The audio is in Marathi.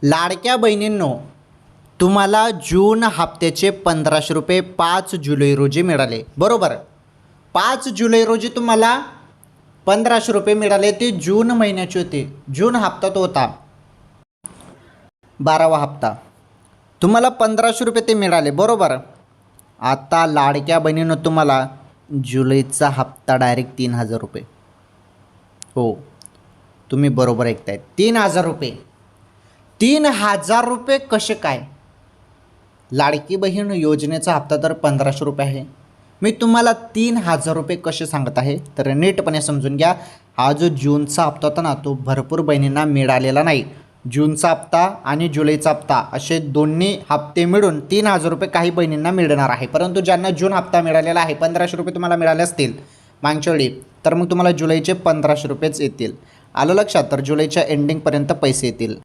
लाडक्या बहिणींनो, तुम्हाला जून हप्त्याचे 1500 रुपये 5 जुलै रोजी मिळाले, बरोबर. 5 जुलै रोजी तुम्हाला 1500 रुपये मिळाले. ते जून महिन्याचे होते. जून हप्ता तो होता 12वा हप्ता. तुम्हाला 1500 रुपये ते मिळाले, बरोबर. आता लाडक्या बहिणींनो, तुम्हाला जुलैचा हप्ता डायरेक्ट 3000 रुपये. हो, तुम्ही बरोबर ऐकताय, 3000 रुपये. 3000 रुपये कसे काय? लाडकी बहीण योजनेचा हप्ता तर 1500 रुपये आहे. मी तुम्हाला 3000 रुपये कसे सांगत आहे, तर नीटपणे समजून घ्या. हा जो जूनचा हप्ता होता ना, तो भरपूर बहिणींना मिळालेला नाही. जूनचा हप्ता आणि जुलैचा हप्ता असे दोन्ही हप्ते मिळून 3000 रुपये काही बहिणींना मिळणार आहे. परंतु ज्यांना जून हप्ता मिळालेला आहे, 1500 रुपये तुम्हाला मिळाले असतील मागच्या वेळी, तर मग तुम्हाला जुलैचे 1500 रुपयेच येतील. आलं लक्षात? तर जुलैच्या एंडिंगपर्यंत पैसे येतील.